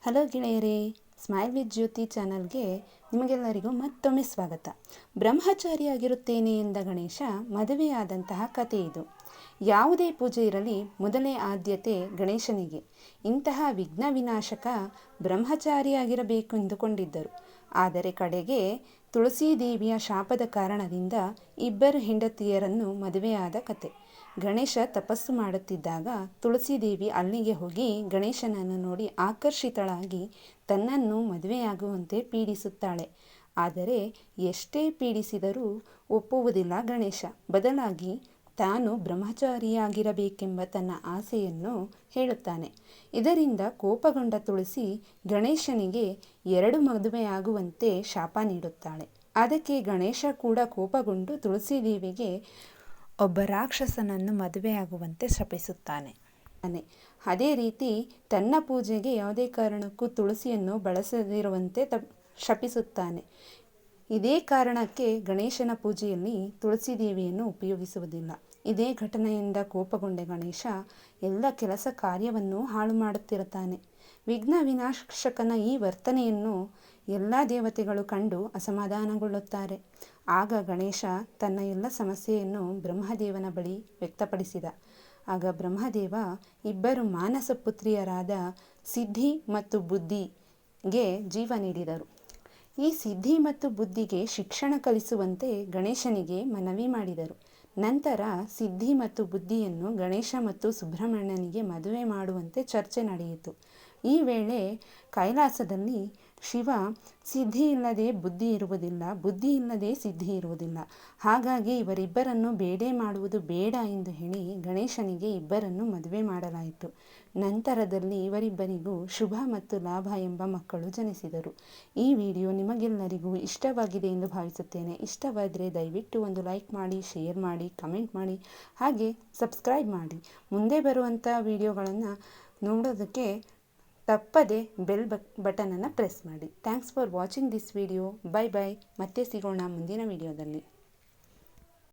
Hello ಗೆಳೆಯರೇ, smile with ಜ್ಯೋತಿ ಚಾನಲ್ಗೆ ನಿಮಗೆಲ್ಲರಿಗೂ ಮತ್ತೊಮ್ಮೆ ಸ್ವಾಗತ. ಬ್ರಹ್ಮಚಾರಿಯಾಗಿರುತ್ತೇನೆ ಎಂದ ಗಣೇಶ ಮದುವೆಯಾದಂತಹ ಕಥೆ ಇದು. ಯಾವುದೇ ಪೂಜೆ ಇರಲಿ ಮೊದಲೇ ಆದ್ಯತೆ ಗಣೇಶನಿಗೆ. ಇಂತಹ ವಿಘ್ನ ವಿನಾಶಕ ಬ್ರಹ್ಮಚಾರಿಯಾಗಿರಬೇಕು ಎಂದುಕೊಂಡಿದ್ದರು. ಆದರೆ ಕಡೆಗೆ ತುಳಸೀದೇವಿಯ ಶಾಪದ ಕಾರಣದಿಂದ ಇಬ್ಬರು ಹೆಂಡತಿಯರನ್ನು ಮದುವೆಯಾದ ಕತೆ. ಗಣೇಶ ತಪಸ್ಸು ಮಾಡುತ್ತಿದ್ದಾಗ ತುಳಸೀದೇವಿ ಅಲ್ಲಿಗೆ ಹೋಗಿ ಗಣೇಶನನ್ನು ನೋಡಿ ಆಕರ್ಷಿತಳಾಗಿ ತನ್ನನ್ನು ಮದುವೆಯಾಗುವಂತೆ ಪೀಡಿಸುತ್ತಾಳೆ. ಆದರೆ ಎಷ್ಟೇ ಪೀಡಿಸಿದರೂ ಒಪ್ಪುವುದಿಲ್ಲ ಗಣೇಶ. ಬದಲಾಗಿ ತಾನು ಬ್ರಹ್ಮಚಾರಿಯಾಗಿರಬೇಕೆಂಬ ತನ್ನ ಆಸೆಯನ್ನು ಹೇಳುತ್ತಾನೆ. ಇದರಿಂದ ಕೋಪಗೊಂಡ ತುಳಸಿ ಗಣೇಶನಿಗೆ 2 ಮದುವೆಯಾಗುವಂತೆ ಶಾಪ ನೀಡುತ್ತಾಳೆ. ಅದಕ್ಕೆ ಗಣೇಶ ಕೂಡ ಕೋಪಗೊಂಡು ತುಳಸೀದೇವಿಗೆ ಒಬ್ಬ ರಾಕ್ಷಸನನ್ನು ಮದುವೆಯಾಗುವಂತೆ ಶಪಿಸುತ್ತಾನೆ. ಅದೇ ರೀತಿ ತನ್ನ ಪೂಜೆಗೆ ಯಾವುದೇ ಕಾರಣಕ್ಕೂ ತುಳಸಿಯನ್ನು ಬಳಸದಿರುವಂತೆ ಶಪಿಸುತ್ತಾನೆ. ಇದೇ ಕಾರಣಕ್ಕೆ ಗಣೇಶನ ಪೂಜೆಯಲ್ಲಿ ತುಳಸೀದೇವಿಯನ್ನು ಉಪಯೋಗಿಸುವುದಿಲ್ಲ. ಇದೇ ಘಟನೆಯಿಂದ ಕೋಪಗೊಂಡ ಗಣೇಶ ಎಲ್ಲ ಕೆಲಸ ಕಾರ್ಯವನ್ನು ಹಾಳು ಮಾಡುತ್ತಿರುತ್ತಾನೆ. ವಿಘ್ನ ವಿನಾಶಕನ ಈ ವರ್ತನೆಯನ್ನು ಎಲ್ಲ ದೇವತೆಗಳು ಕಂಡು ಅಸಮಾಧಾನಗೊಳ್ಳುತ್ತಾರೆ. ಆಗ ಗಣೇಶ ತನ್ನ ಎಲ್ಲ ಸಮಸ್ಯೆಯನ್ನು ಬ್ರಹ್ಮದೇವನ ಬಳಿ ವ್ಯಕ್ತಪಡಿಸಿದ. ಆಗ ಬ್ರಹ್ಮದೇವ ಇಬ್ಬರು ಮಾನಸ ಪುತ್ರಿಯರಾದ ಸಿದ್ಧಿ ಮತ್ತು ಬುದ್ಧಿಗೆ ಜೀವ ನೀಡಿದರು. ಈ ಸಿದ್ಧಿ ಮತ್ತು ಬುದ್ಧಿಗೆ ಶಿಕ್ಷಣ ಕಲಿಸುವಂತೆ ಗಣೇಶನಿಗೆ ಮನವಿ ಮಾಡಿದರು. ನಂತರ ಸಿದ್ಧಿ ಮತ್ತು ಬುದ್ಧಿಯನ್ನು ಗಣೇಶ ಮತ್ತು ಸುಬ್ರಹ್ಮಣ್ಯನಿಗೆ ಮದುವೆ ಮಾಡುವಂತೆ ಚರ್ಚೆ ನಡೆಯಿತು. ಈ ವೇಳೆ ಕೈಲಾಸದಲ್ಲಿ ಶಿವ ಸಿದ್ಧಿ ಇಲ್ಲದೆ ಬುದ್ಧಿ ಇರುವುದಿಲ್ಲ, ಬುದ್ಧಿ ಇಲ್ಲದೆ ಸಿದ್ಧಿ ಇರುವುದಿಲ್ಲ, ಹಾಗಾಗಿ ಇವರಿಬ್ಬರನ್ನು ಬೇಡೆ ಮಾಡುವುದು ಬೇಡ ಎಂದು ಹೇಳಿ ಗಣೇಶನಿಗೆ ಇಬ್ಬರನ್ನು ಮದುವೆ ಮಾಡಲಾಯಿತು. ನಂತರದಲ್ಲಿ ಇವರಿಬ್ಬರಿಗೂ ಶುಭ ಮತ್ತು ಲಾಭ ಎಂಬ ಮಕ್ಕಳು ಜನಿಸಿದರು. ಈ ವಿಡಿಯೋ ನಿಮಗೆಲ್ಲರಿಗೂ ಇಷ್ಟವಾಗಿದೆ ಎಂದು ಭಾವಿಸುತ್ತೇನೆ. ಇಷ್ಟವಾದರೆ ದಯವಿಟ್ಟು ಒಂದು ಲೈಕ್ ಮಾಡಿ, ಶೇರ್ ಮಾಡಿ, ಕಮೆಂಟ್ ಮಾಡಿ, ಹಾಗೆ ಸಬ್ಸ್ಕ್ರೈಬ್ ಮಾಡಿ. ಮುಂದೆ ಬರುವಂಥ ವಿಡಿಯೋಗಳನ್ನು ನೋಡೋದಕ್ಕೆ ತಪ್ಪದೆ ಬೆಲ್ ಬಟನನ್ನು ಪ್ರೆಸ್ ಮಾಡಿ. Thanks for watching this video. Bye bye. ಮತ್ತೆ ಸಿಗೋಣ ಮುಂದಿನ ವಿಡಿಯೋದಲ್ಲಿ.